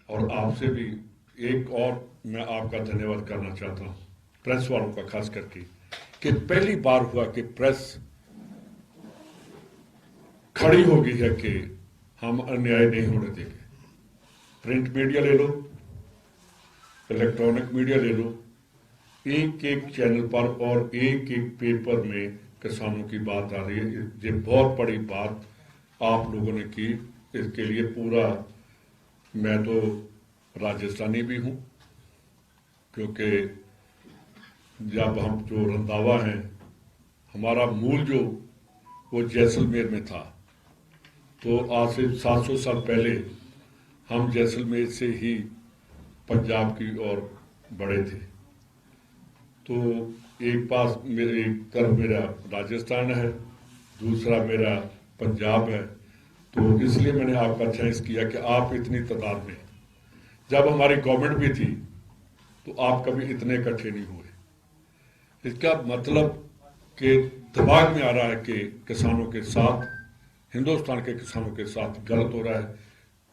और आपसे भी एक और मैं आपका धन्यवाद करना चाहता हूँ, प्रेस वालों का खास करके, कि पहली बार हुआ कि प्रेस खड़ी हो गई है कि हम अन्याय नहीं होने देंगे। प्रिंट मीडिया ले लो, इलेक्ट्रॉनिक मीडिया ले लो, एक एक चैनल पर और एक एक पेपर में किसानों की बात आ रही है। ये बहुत बड़ी बात आप लोगों ने की, इसके लिए पूरा, मैं तो राजस्थानी भी हूँ, क्योंकि जब हम जो रंधावा हैं, हमारा मूल जो वो जैसलमेर में था, तो आज से 700 साल पहले हम जैसलमेर से ही पंजाब की ओर बढ़े थे। तो एक पास मेरे, एक तरफ मेरा राजस्थान है, दूसरा मेरा पंजाब है। तो इसलिए मैंने आपका चॉइस किया कि आप इतनी तादाद में, जब हमारी गवर्नमेंट भी थी तो आप कभी इतने इकट्ठे नहीं हुए। इसका मतलब कि दिमाग में आ रहा है कि किसानों के साथ, हिंदुस्तान के किसानों के साथ गलत हो रहा है,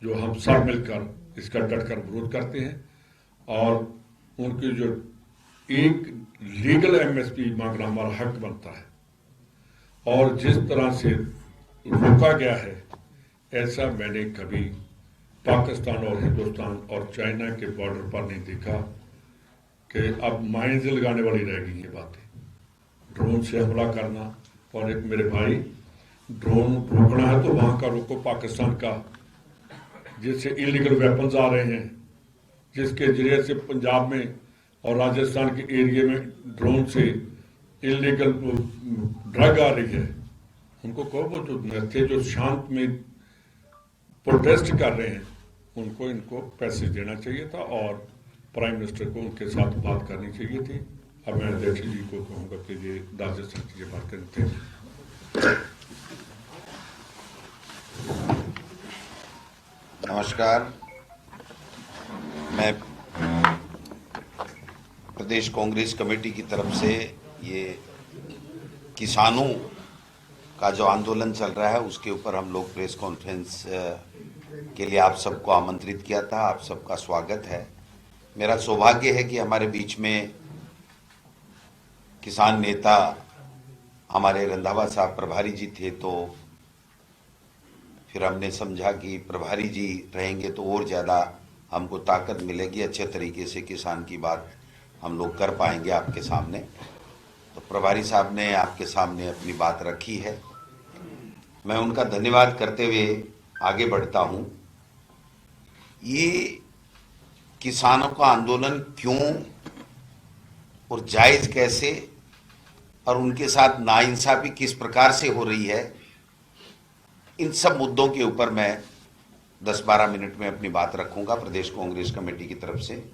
जो हम सब मिलकर इसका डटकर विरोध करते हैं। और उनकी जो एक लीगल एमएसपी मांगना हमारा हक बनता है, और जिस तरह से रोका गया है, ऐसा मैंने कभी पाकिस्तान और हिंदुस्तान और चाइना के बॉर्डर पर नहीं देखा कि अब माइंस लगाने वाली रह गई ये बातें। ड्रोन से हमला करना, और एक मेरे भाई, ड्रोन रोकना है तो वहां का रोको, पाकिस्तान का, जिससे इलीगल वेपन्स आ रहे हैं, जिसके जरिए से पंजाब में और राजस्थान के एरिया में ड्रोन से इलीगल ड्रग आ रही है। उनको कहो, वो जो थे जो शांत में प्रोटेस्ट कर रहे हैं, उनको इनको पैसे देना चाहिए था, और प्राइम मिनिस्टर को उनके साथ बात करनी चाहिए थी। अब मैं अध्यक्ष जी को कहूँगा कि ये राजस्थान की बात करें थे। नमस्कार, मैं प्रदेश कांग्रेस कमेटी की तरफ से ये किसानों का जो आंदोलन चल रहा है उसके ऊपर हम लोग प्रेस कॉन्फ्रेंस के लिए आप सबको आमंत्रित किया था। आप सबका स्वागत है। मेरा सौभाग्य है कि हमारे बीच में किसान नेता हमारे रंधावा साहब प्रभारी जी थे, तो फिर हमने समझा कि प्रभारी जी रहेंगे तो और ज़्यादा हमको ताकत मिलेगी, अच्छे तरीके से किसान की बात हम लोग कर पाएंगे आपके सामने। तो प्रभारी साहब ने आपके सामने अपनी बात रखी है, मैं उनका धन्यवाद करते हुए आगे बढ़ता हूँ। ये किसानों का आंदोलन क्यों और जायज़ कैसे, और उनके साथ नाइंसाफ़ी किस प्रकार से हो रही है, इन सब मुद्दों के ऊपर मैं 10-12 मिनट में अपनी बात रखूंगा प्रदेश कांग्रेस कमेटी की तरफ से।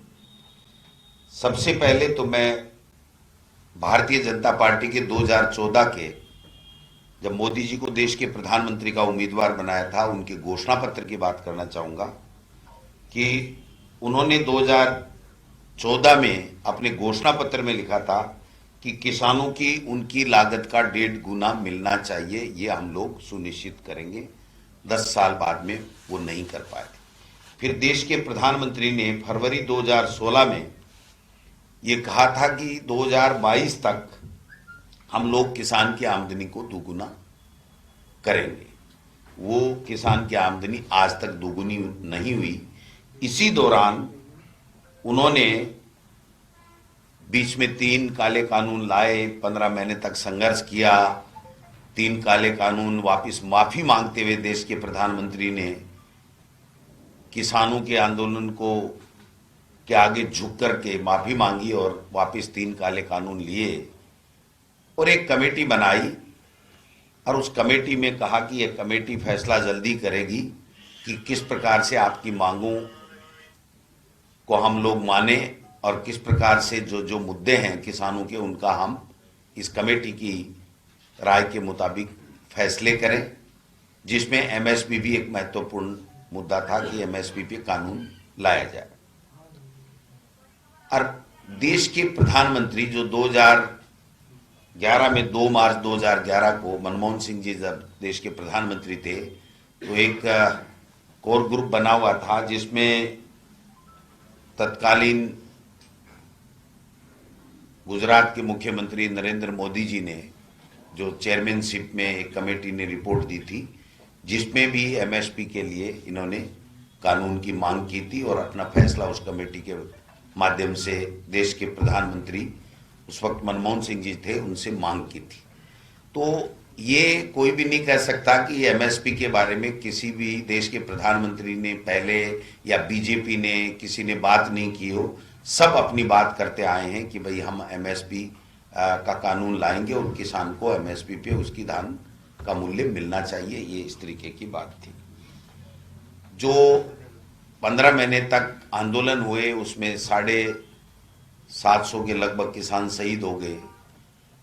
सबसे पहले तो मैं भारतीय जनता पार्टी के 2014 के, जब मोदी जी को देश के प्रधानमंत्री का उम्मीदवार बनाया था, उनके घोषणा पत्र की बात करना चाहूँगा कि उन्होंने 2014 में अपने घोषणा पत्र में लिखा था कि किसानों की उनकी लागत का 1.5 गुना मिलना चाहिए, ये हम लोग सुनिश्चित करेंगे। 10 साल बाद में वो नहीं कर पाए। फिर देश के प्रधानमंत्री ने फरवरी 2016 में ये कहा था कि 2022 तक हम लोग किसान की आमदनी को दोगुना करेंगे। वो किसान की आमदनी आज तक दोगुनी नहीं हुई। इसी दौरान उन्होंने बीच में 3 काले कानून लाए, 15 महीने तक संघर्ष किया। 3 काले कानून वापस माफी मांगते हुए देश के प्रधानमंत्री ने किसानों के आंदोलन को के आगे झुक करके माफी मांगी और वापस 3 काले कानून लिए और एक कमेटी बनाई। और उस कमेटी में कहा कि यह कमेटी फैसला जल्दी करेगी कि किस प्रकार से आपकी मांगों को हम लोग माने और किस प्रकार से जो जो मुद्दे हैं किसानों के, उनका हम इस कमेटी की राय के मुताबिक फैसले करें, जिसमें एमएसपी भी एक महत्वपूर्ण मुद्दा था कि एमएसपी पे कानून लाया जाए। और देश के प्रधानमंत्री जो 2011 में 2 मार्च 2011 को मनमोहन सिंह जी जब देश के प्रधानमंत्री थे, तो एक कोर ग्रुप बना हुआ था जिसमें तत्कालीन गुजरात के मुख्यमंत्री नरेंद्र मोदी जी ने जो चेयरमैनशिप में एक कमेटी ने रिपोर्ट दी थी, जिसमें भी एमएसपी के लिए इन्होंने कानून की मांग की थी और अपना फैसला उस कमेटी के माध्यम से देश के प्रधानमंत्री उस वक्त मनमोहन सिंह जी थे, उनसे मांग की थी। तो ये कोई भी नहीं कह सकता कि एमएसपी के बारे में किसी भी देश के प्रधानमंत्री ने पहले या बीजेपी ने किसी ने बात नहीं की हो। सब अपनी बात करते आए हैं कि भाई हम एमएसपी का कानून लाएंगे और किसान को एमएसपी पे उसकी धान का मूल्य मिलना चाहिए, ये इस तरीके की बात थी। जो 15 महीने तक आंदोलन हुए उसमें 750 के लगभग किसान शहीद हो गए।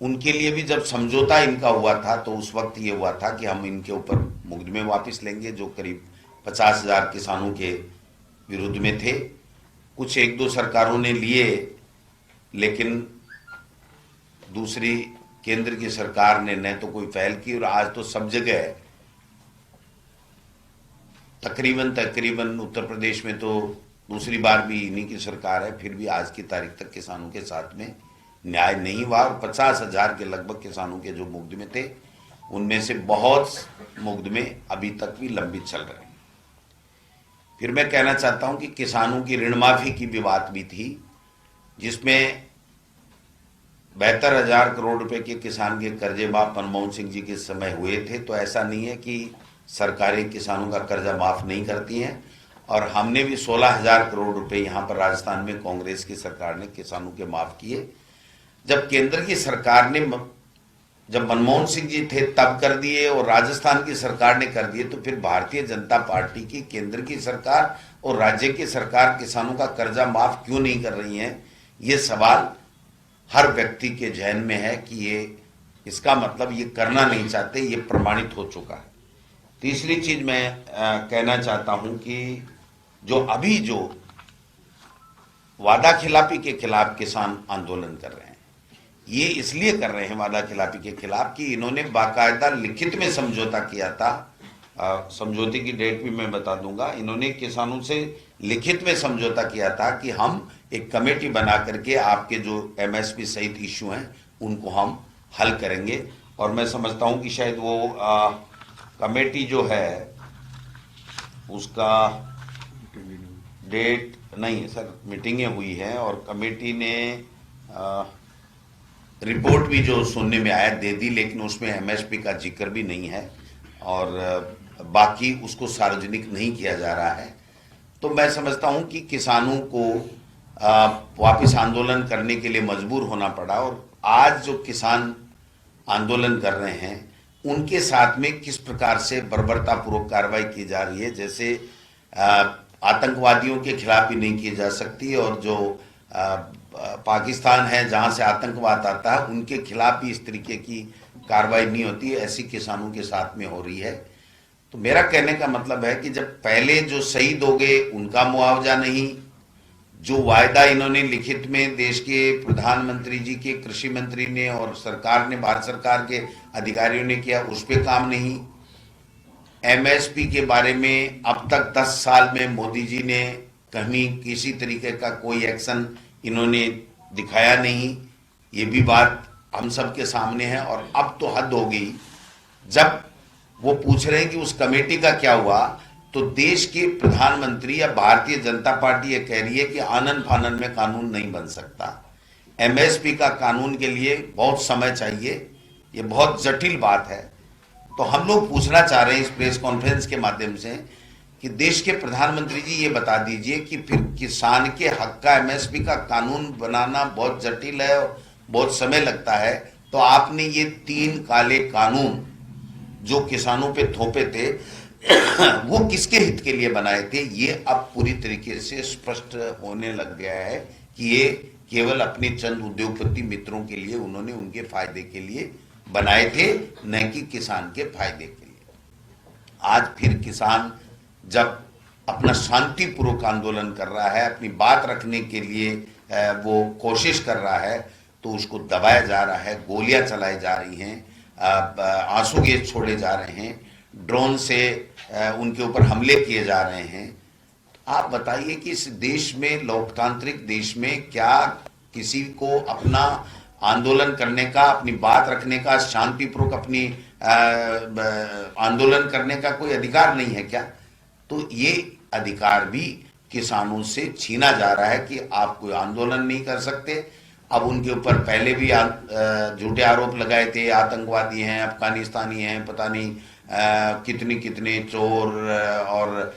उनके लिए भी जब समझौता इनका हुआ था तो उस वक्त ये हुआ था कि हम इनके ऊपर मुकदमे वापस लेंगे जो करीब 50,000 किसानों के विरुद्ध में थे। कुछ एक दो सरकारों ने लिए, लेकिन दूसरी केंद्र की सरकार ने न तो कोई पहल की और आज तो सब जगह तकरीबन उत्तर प्रदेश में तो दूसरी बार भी इन्हीं की सरकार है, फिर भी आज की तारीख तक किसानों के साथ में न्याय नहीं हुआ। 50,000 के लगभग किसानों के जो मुकदमे थे उनमें से बहुत मुकदमे अभी तक भी लंबित चल रहे हैं। फिर मैं कहना चाहता हूं कि किसानों की ऋण माफी की भी बात भी थी, जिसमें 72,000 करोड़ रुपए के किसान के कर्जे माफ मनमोहन सिंह जी के समय हुए थे। तो ऐसा नहीं है कि सरकारें किसानों का कर्जा माफ नहीं करती हैं, और हमने भी 16,000 करोड़ रुपए यहाँ पर राजस्थान में कांग्रेस की सरकार ने किसानों के माफ किए। जब केंद्र की सरकार ने, जब मनमोहन सिंह जी थे तब कर दिए और राजस्थान की सरकार ने कर दिए, तो फिर भारतीय जनता पार्टी की केंद्र की सरकार और राज्य की सरकार किसानों का कर्जा माफ क्यों नहीं कर रही है? ये सवाल हर व्यक्ति के जहन में है कि ये इसका मतलब ये करना नहीं चाहते, ये प्रमाणित हो चुका है। तीसरी चीज मैं कहना चाहता हूं कि जो वादा खिलाफी के खिलाफ किसान आंदोलन कर रहे हैं, ये इसलिए कर रहे हैं वादा खिलाफी के खिलाफ कि इन्होंने बाकायदा लिखित में समझौता किया था। समझौते की डेट भी मैं बता दूंगा। इन्होंने किसानों से लिखित में समझौता किया था कि हम एक कमेटी बना करके आपके जो एमएसपी सहित इश्यू हैं उनको हम हल करेंगे। और मैं समझता हूं कि शायद वो कमेटी जो है उसका डेट नहीं है सर, मीटिंगें हुई हैं और कमेटी ने रिपोर्ट भी जो सुनने में आया दे दी, लेकिन उसमें एमएसपी का जिक्र भी नहीं है और बाकी उसको सार्वजनिक नहीं किया जा रहा है। तो मैं समझता हूं कि किसानों को वापस आंदोलन करने के लिए मजबूर होना पड़ा, और आज जो किसान आंदोलन कर रहे हैं उनके साथ में किस प्रकार से बर्बरतापूर्वक कार्रवाई की जा रही है, जैसे आतंकवादियों के खिलाफ भी नहीं की जा सकती, और जो पाकिस्तान है जहां से आतंकवाद आता है उनके खिलाफ भी इस तरीके की कार्रवाई नहीं होती है, ऐसी किसानों के साथ में हो रही है। तो मेरा कहने का मतलब है कि जब पहले जो शहीद हो गए उनका मुआवजा नहीं, जो वायदा इन्होंने लिखित में देश के प्रधानमंत्री जी के, कृषि मंत्री ने और सरकार ने, भारत सरकार के अधिकारियों ने किया, उस पर काम नहीं। एमएसपी के बारे में अब तक 10 साल में मोदी जी ने कहीं किसी तरीके का कोई एक्शन इन्होंने दिखाया नहीं, ये भी बात हम सब के सामने है। और अब तो हद हो गई, जब वो पूछ रहे हैं कि उस कमेटी का क्या हुआ, तो देश के प्रधानमंत्री या भारतीय जनता पार्टी ये कह रही है कि आनन फानन में कानून नहीं बन सकता। एमएसपी का कानून के लिए बहुत समय चाहिए, ये बहुत जटिल बात है। तो हम लोग पूछना चाह रहे हैं इस प्रेस कॉन्फ्रेंस के माध्यम से कि देश के प्रधानमंत्री जी ये बता दीजिए कि फिर किसान के हक का एमएसपी का कानून बनाना बहुत जटिल है और बहुत समय लगता है, तो आपने ये 3 काले कानून जो किसानों पे थोपे थे वो किसके हित के लिए बनाए थे? ये अब पूरी तरीके से स्पष्ट होने लग गया है कि ये केवल अपने चंद उद्योगपति मित्रों के लिए, उन्होंने उनके फायदे के लिए बनाए थे, न कि किसान के फायदे के लिए। आज फिर किसान जब अपना शांतिपूर्वक आंदोलन कर रहा है, अपनी बात रखने के लिए वो कोशिश कर रहा है, तो उसको दबाया जा रहा है, गोलियां चलाई जा रही हैं, आंसू गैस छोड़े जा रहे हैं, ड्रोन से उनके ऊपर हमले किए जा रहे हैं। आप बताइए कि इस देश में, लोकतांत्रिक देश में, क्या किसी को अपना आंदोलन करने का, अपनी बात रखने का, शांतिपूर्वक अपनी आंदोलन करने का कोई अधिकार नहीं है क्या? तो ये अधिकार भी किसानों से छीना जा रहा है कि आप कोई आंदोलन नहीं कर सकते। अब उनके ऊपर पहले भी झूठे आरोप लगाए थे, आतंकवादी हैं, अफगानिस्तानी हैं, पता नहीं कितने कितने चोर और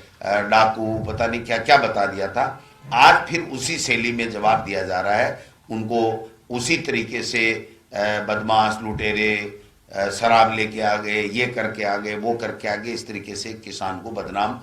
डाकू, पता नहीं क्या क्या बता दिया था। आज फिर उसी शैली में जवाब दिया जा रहा है उनको, उसी तरीके से बदमाश, लुटेरे, शराब लेके आ गए, ये करके आ गए, वो करके आ गए, इस तरीके से किसान को बदनाम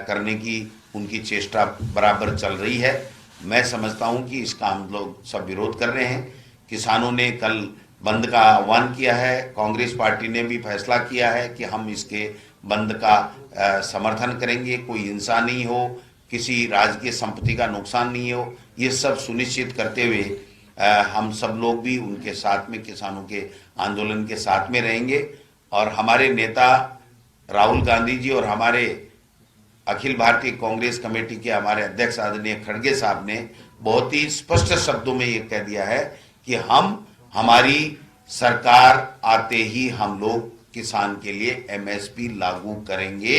करने की उनकी चेष्टा बराबर चल रही है। मैं समझता हूं कि इसका हम लोग सब विरोध कर रहे हैं। किसानों ने कल बंद का आह्वान किया है, कांग्रेस पार्टी ने भी फैसला किया है कि हम इसके बंद का समर्थन करेंगे। कोई हिंसा नहीं हो, किसी राजकीय संपत्ति का नुकसान नहीं हो, ये सब सुनिश्चित करते हुए हम सब लोग भी उनके साथ में, किसानों के आंदोलन के साथ में रहेंगे। और हमारे नेता राहुल गांधी जी और हमारे अखिल भारतीय कांग्रेस कमेटी के हमारे अध्यक्ष आदरणीय खड़गे साहब ने बहुत ही स्पष्ट शब्दों में ये कह दिया है कि हमारी सरकार आते ही हम लोग किसान के लिए एमएसपी लागू करेंगे।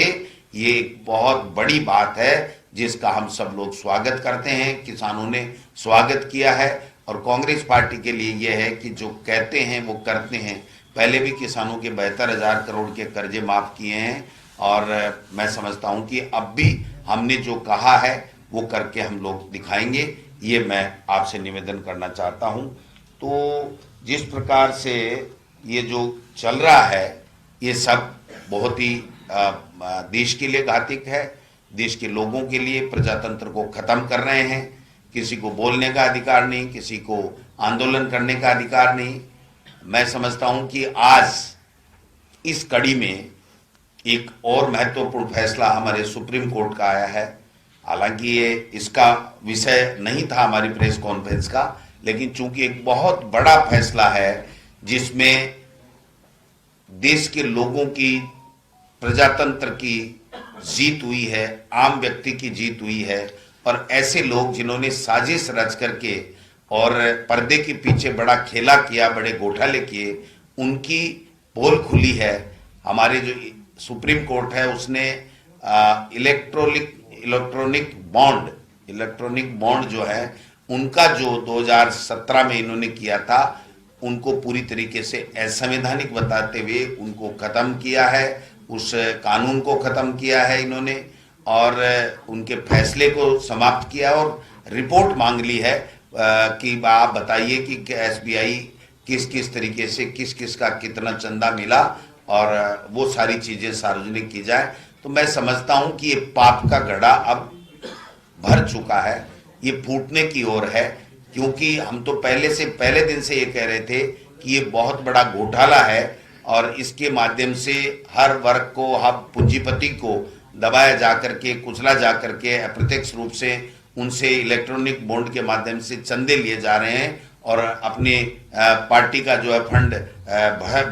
ये एक बहुत बड़ी बात है जिसका हम सब लोग स्वागत करते हैं, किसानों ने स्वागत किया है। और कांग्रेस पार्टी के लिए यह है कि जो कहते हैं वो करते हैं। पहले भी किसानों के 72,000 करोड़ के कर्जे माफ किए हैं और मैं समझता हूं कि अब भी हमने जो कहा है वो करके हम लोग दिखाएंगे। ये मैं आपसे निवेदन करना चाहता हूं। तो जिस प्रकार से ये जो चल रहा है, ये सब बहुत ही देश के लिए घातक है, देश के लोगों के लिए प्रजातंत्र को खत्म कर रहे हैं। किसी को बोलने का अधिकार नहीं, किसी को आंदोलन करने का अधिकार नहीं। मैं समझता हूं कि आज इस कड़ी में एक और महत्वपूर्ण फैसला हमारे सुप्रीम कोर्ट का आया है। हालांकि ये इसका विषय नहीं था हमारी प्रेस कॉन्फ्रेंस का, लेकिन चूंकि एक बहुत बड़ा फैसला है जिसमें देश के लोगों की, प्रजातंत्र की जीत हुई है, आम व्यक्ति की जीत हुई है। और ऐसे लोग जिन्होंने साजिश रच करके और पर्दे के पीछे बड़ा खेला किया, बड़े घोटाले किए, उनकी पोल खुली है। हमारे जो सुप्रीम कोर्ट है उसने इलेक्ट्रॉनिक बॉन्ड जो है उनका, जो 2017 में इन्होंने किया था, उनको पूरी तरीके से असंवैधानिक बताते हुए उनको खत्म किया है, उस कानून को खत्म किया है इन्होंने और उनके फैसले को समाप्त किया और रिपोर्ट मांग ली है कि आप बताइए कि एसबीआई किस किस तरीके से किस किस का कितना चंदा मिला और वो सारी चीजें सार्वजनिक की जाए। तो मैं समझता हूं कि ये पाप का घड़ा अब भर चुका है, ये फूटने की ओर है। क्योंकि हम तो पहले दिन से ये कह रहे थे कि ये बहुत बड़ा घोटाला है और इसके माध्यम से हर वर्ग को, हर पूंजीपति को दबाया जाकर के, कुचला जाकर के, अप्रत्यक्ष रूप से उनसे इलेक्ट्रॉनिक बॉन्ड के माध्यम से चंदे लिए जा रहे हैं और अपने पार्टी का जो है फंड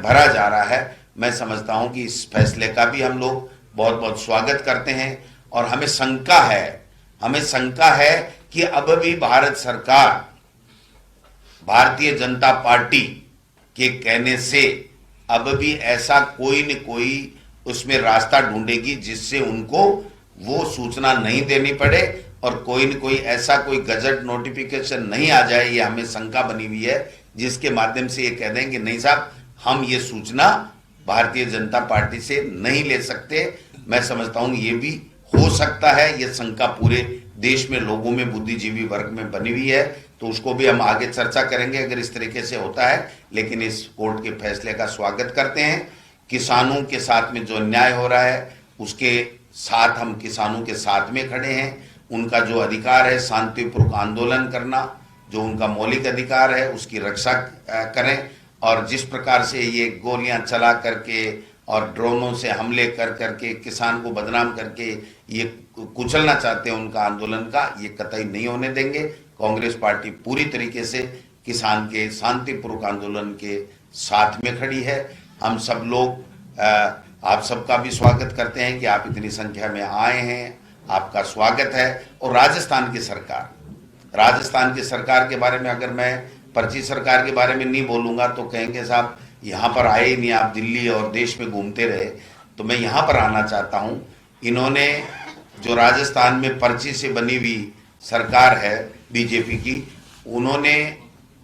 भरा जा रहा है। मैं समझता हूं कि इस फैसले का भी हम लोग बहुत बहुत स्वागत करते हैं। और हमें शंका है कि अब भी भारत सरकार भारतीय जनता पार्टी के कहने से अब भी ऐसा कोई न कोई उसमें रास्ता ढूंढेगी जिससे उनको वो सूचना नहीं देनी पड़े और कोई न कोई ऐसा कोई गजट नोटिफिकेशन नहीं आ जाए। ये हमें शंका बनी हुई है जिसके माध्यम से ये कह देंगे नहीं साहब, हम ये सूचना भारतीय जनता पार्टी से नहीं ले सकते। मैं समझता हूं ये भी हो सकता है, ये शंका पूरे देश में लोगों में, बुद्धिजीवी वर्ग में बनी हुई है। तो उसको भी हम आगे चर्चा करेंगे अगर इस तरीके से होता है। लेकिन इस कोर्ट के फैसले का स्वागत करते हैं। किसानों के साथ में जो अन्याय हो रहा है उसके साथ हम किसानों के साथ में खड़े हैं। उनका जो अधिकार है शांतिपूर्वक आंदोलन करना, जो उनका मौलिक अधिकार है, उसकी रक्षा करें। और जिस प्रकार से ये गोलियां चला करके और ड्रोनों से हमले कर करके किसान को बदनाम करके ये कुचलना चाहते हैं उनका आंदोलन का, ये कतई नहीं होने देंगे। कांग्रेस पार्टी पूरी तरीके से किसान के शांतिपूर्वक आंदोलन के साथ में खड़ी है। हम सब लोग आप सबका भी स्वागत करते हैं कि आप इतनी संख्या में आए हैं आपका स्वागत है। और राजस्थान की सरकार के बारे में अगर मैं पर्ची सरकार के बारे में नहीं बोलूंगा तो कहेंगे साहब यहाँ पर आए ही नहीं, आप दिल्ली और देश में घूमते रहे। तो मैं यहाँ पर आना चाहता हूँ। इन्होंने जो राजस्थान में पर्ची से बनी हुई सरकार है बीजेपी की, उन्होंने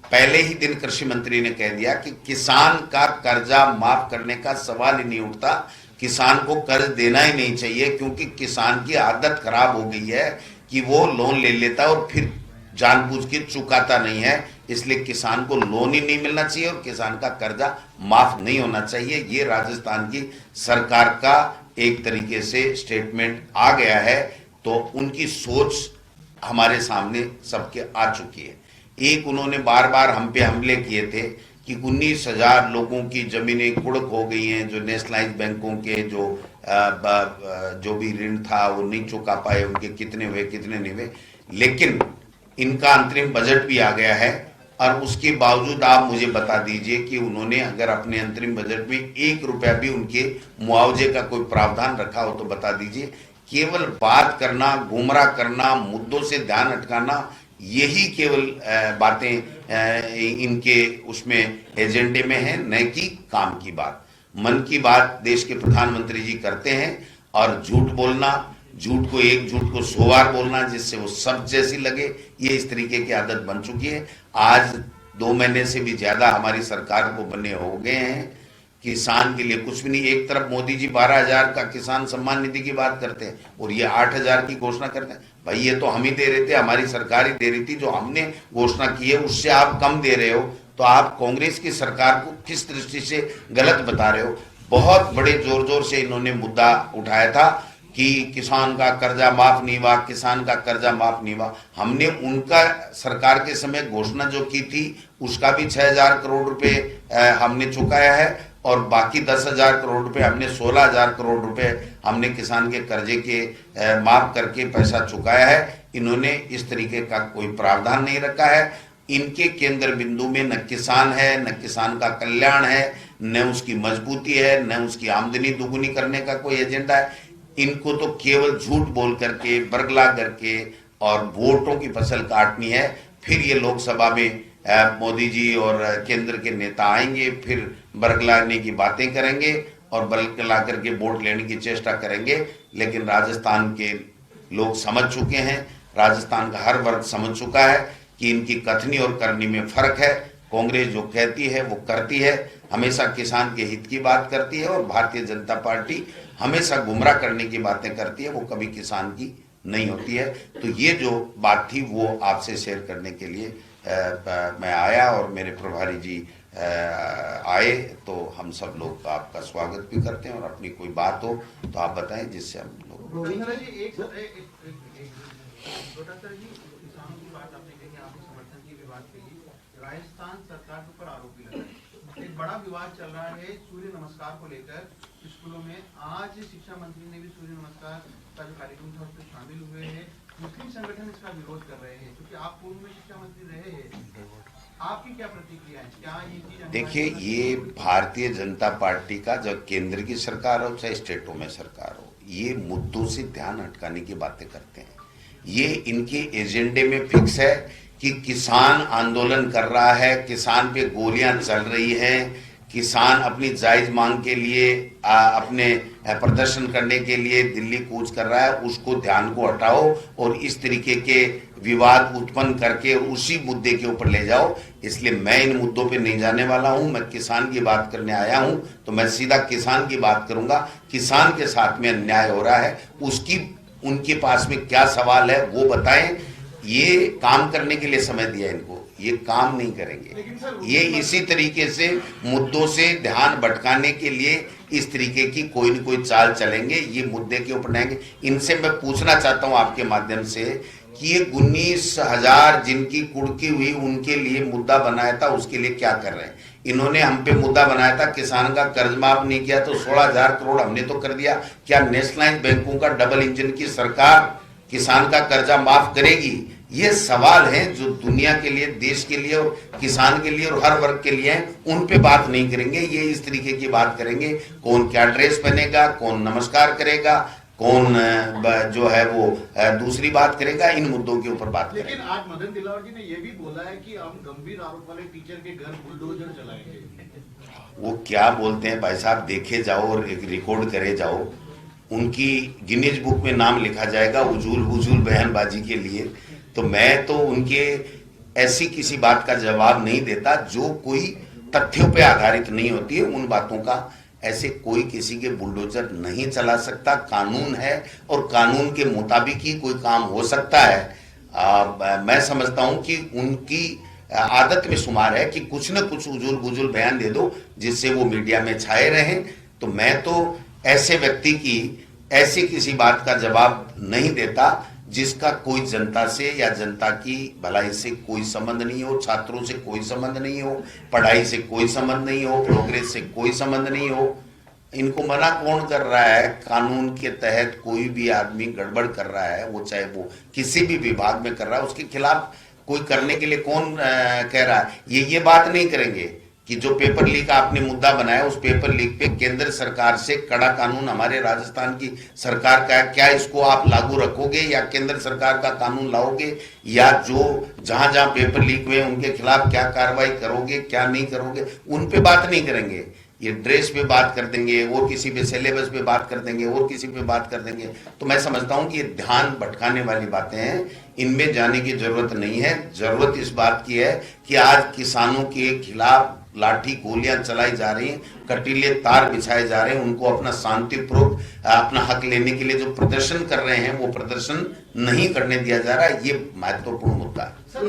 पहले ही दिन कृषि मंत्री ने कह दिया कि किसान का कर्जा माफ करने का सवाल ही नहीं उठता, किसान को कर्ज देना ही नहीं चाहिए, क्योंकि किसान की आदत खराब हो गई है कि वो लोन ले लेता और फिर जानबूझ के चुकाता नहीं है। इसलिए किसान को लोन ही नहीं मिलना चाहिए और किसान का कर्जा माफ नहीं होना चाहिए। ये राजस्थान की सरकार का एक तरीके से स्टेटमेंट आ गया है। तो उनकी सोच हमारे सामने सबके आ चुकी है। एक उन्होंने बार बार हम पे हमले किए थे कि 19,000 लोगों की जमीनें कुड़क हो गई हैं, जो नेशनलाइज बैंकों के जो भी ऋण था वो नहीं चुका पाए, उनके कितने हुए कितने नहीं हुए। लेकिन इनका अंतरिम बजट भी आ गया है और उसके बावजूद आप मुझे बता दीजिए कि उन्होंने अगर अपने अंतरिम बजट में 1 रुपया भी उनके मुआवजे का कोई प्रावधान रखा हो तो बता दीजिए। केवल बात करना, गुमराह करना, मुद्दों से ध्यान अटकाना, यही केवल बातें इनके उसमें एजेंडे में है, न कि काम की बात। मन की बात देश के प्रधानमंत्री जी करते हैं और झूठ बोलना, झूठ को 100 बार बोलना जिससे वो सब जैसी लगे, ये इस तरीके की आदत बन चुकी है। आज 2 महीने से भी ज्यादा हमारी सरकार को बने हो गए हैं, किसान के लिए कुछ भी नहीं। एक तरफ मोदी जी 12,000 का किसान सम्मान निधि की बात करते हैं और ये 8,000 की घोषणा करते हैं। भाई ये तो हम ही दे रहे थे, हमारी सरकार ही दे रही थी, जो हमने घोषणा की है उससे आप कम दे रहे हो। तो आप कांग्रेस की सरकार को किस दृष्टि से गलत बता रहे हो। बहुत बड़े जोर जोर से इन्होंने मुद्दा उठाया था कि किसान का कर्जा माफ नहीं हुआ, किसान का कर्जा माफ नहीं हुआ। हमने उनका सरकार के समय घोषणा जो की थी उसका भी 6,000 करोड़ रुपए हमने चुकाया है और बाकी 10,000 करोड़ रुपए हमने 16,000 करोड़ रुपए हमने किसान के कर्जे के माफ करके पैसा चुकाया है। इन्होंने इस तरीके का कोई प्रावधान नहीं रखा है। इनके केंद्र बिंदु में न किसान है, न किसान का कल्याण है, न उसकी मजबूती है, न उसकी आमदनी दुगुनी करने का कोई एजेंडा है। इनको तो केवल झूठ बोल करके, बरगला करके और वोटों की फसल काटनी है। फिर ये लोकसभा में मोदी जी और केंद्र के नेता आएंगे, फिर बरगलाने की बातें करेंगे और बरगला करके वोट लेने की चेष्टा करेंगे। लेकिन राजस्थान के लोग समझ चुके हैं, राजस्थान का हर वर्ग समझ चुका है कि इनकी कथनी और करनी में फर्क है। कांग्रेस जो कहती है वो करती है, हमेशा किसान के हित की बात करती है, और भारतीय जनता पार्टी हमेशा गुमराह करने की बातें करती है, वो कभी किसान की नहीं होती है। तो ये जो बात थी वो आपसे शेयर करने के लिए मैं आया और मेरे प्रभारी जी आए। तो हम सब लोग आपका स्वागत भी करते हैं और अपनी कोई बात हो तो आप बताएं जिससे हम लोग। राजस्थान सरकार के ऊपर आरोप भी लगा है। एक बड़ा विवाद चल रहा है सूर्य नमस्कार को लेकर स्कूलों में। आज शिक्षा मंत्री ने भी सूर्य नमस्कार का जो कार्यक्रम था उसमें शामिल हुए हैं। मुस्लिम संगठन इसका विरोध कर रहे हैं क्योंकि आप पूर्व में शिक्षा मंत्री रहे हैं। आपकी क्या प्रतिक्रिया है? क्या ये चीज? देखिए, ये भारतीय जनता पार्टी का जब केंद्र की सरकार हो चाहे स्टेटों में सरकार हो, ये मुद्दों से ध्यान हटकाने की बातें करते हैं। ये इनके एजेंडे में फिक्स है कि किसान आंदोलन कर रहा है, किसान पे गोलियां चल रही हैं, किसान अपनी जायज मांग के लिए अपने प्रदर्शन करने के लिए दिल्ली कूच कर रहा है, उसको ध्यान को हटाओ और इस तरीके के विवाद उत्पन्न करके उसी मुद्दे के ऊपर ले जाओ। इसलिए मैं इन मुद्दों पे नहीं जाने वाला हूं। मैं किसान की बात करने आया हूं तो मैं सीधा किसान की बात करूंगा। किसान के साथ में अन्याय हो रहा है, उसकी उनके पास में क्या सवाल है वो बताएं। ये काम करने के लिए समय दिया इनको, ये काम नहीं करेंगे। ये इसी तरीके से मुद्दों से ध्यान भटकाने के लिए इस तरीके की कोई न कोई चाल चलेंगे, ये मुद्दे के ऊपर रहेंगे। इनसे मैं पूछना चाहता हूं आपके माध्यम से कि ये 19,000 जिनकी कुड़की हुई उनके लिए मुद्दा बनाया था, उसके लिए क्या कर रहे हैं? इन्होंने हम पे मुद्दा बनाया था किसान का कर्ज माफ नहीं किया तो 16,000 करोड़ हमने तो कर दिया। क्या नेशनलाइज बैंकों का डबल इंजन की सरकार किसान का कर्जा माफ करेगी? ये सवाल हैं जो दुनिया के लिए, देश के लिए और किसान के लिए और हर वर्ग के लिए हैं। उन पे बात नहीं करेंगे, ये इस तरीके की बात करेंगे। कौन क्या ड्रेस पहनेगा, कौन नमस्कार करेगा, कौन जो है वो दूसरी बात करेगा, इन मुद्दों के ऊपर बात लेकिन करेगा। आज मदन दिलावर जी ने यह भी बोला है कि हम गंभीर आरोप वाले टीचर के घर बुलडोजर चलाएंगे। वो क्या बोलते हैं भाई साहब, देखे जाओ और रिकॉर्ड करे जाओ, उनकी गिनीज बुक में नाम लिखा जाएगा उजूल बयानबाजी के लिए। तो मैं तो उनके ऐसी किसी बात का जवाब नहीं देता जो कोई तथ्यों पे आधारित नहीं होती है। उन बातों का ऐसे कोई किसी के बुलडोजर नहीं चला सकता। कानून है और कानून के मुताबिक ही कोई काम हो सकता है। मैं समझता हूं कि उनकी आदत में शुमार है कि कुछ न कुछ उजूल बुजुल बयान दे दो जिससे वो मीडिया में छाए रहें। तो मैं तो ऐसे व्यक्ति की ऐसी किसी बात का जवाब नहीं देता जिसका कोई जनता से या जनता की भलाई से कोई संबंध नहीं हो, छात्रों से कोई संबंध नहीं हो, पढ़ाई से कोई संबंध नहीं हो, प्रोग्रेस से कोई संबंध नहीं हो। इनको मना कौन कर रहा है? कानून के तहत कोई भी आदमी गड़बड़ कर रहा है, वो चाहे वो किसी भी विभाग में कर रहा है, उसके खिलाफ कोई करने के लिए कौन कह रहा है? ये बात नहीं करेंगे कि जो पेपर लीक आपने मुद्दा बनाया, उस पेपर लीक पे केंद्र सरकार से कड़ा कानून हमारे राजस्थान की सरकार का है, क्या इसको आप लागू रखोगे या केंद्र सरकार का कानून लाओगे, या जो जहां जहां पेपर लीक हुए उनके खिलाफ क्या कार्रवाई करोगे, क्या नहीं करोगे, उन पे बात नहीं करेंगे। ये ड्रेस पे बात कर देंगे, और किसी पे सिलेबस पे बात कर देंगे, और किसी पे बात कर देंगे। तो मैं समझता हूं कि ये ध्यान भटकाने वाली बातें हैं, इनमें जाने की जरूरत नहीं है। जरूरत इस बात की है कि आज किसानों के खिलाफ लाठी गोलियां चलाई जा रही हैं, कटीले तार बिछाए जा रहे हैं, उनको अपना शांतिपूर्वक अपना हक लेने के लिए जो प्रदर्शन कर रहे हैं वो प्रदर्शन नहीं करने दिया जा रहा है। ये महत्वपूर्ण मुद्दा है। सर,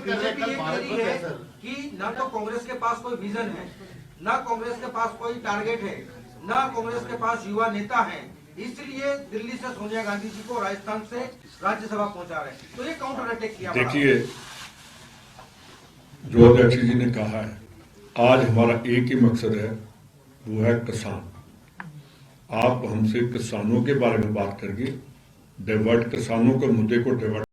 बीजेपी ये कह रही है कि न तो कांग्रेस के पास कोई विजन है, न कांग्रेस के पास कोई टारगेट है, न कांग्रेस के पास युवा नेता है, इसलिए दिल्ली से सोनिया गांधी जी को राजस्थान से राज्यसभा पहुंचा रहे हैं। तो ये काउंटर अटैक किया। देखिए, जो अध्यक्ष जी ने कहा है, आज हमारा एक ही मकसद है, वो है किसान। आप हमसे किसानों के बारे में बात करके किसानों के मुद्दे को डाइवर्ट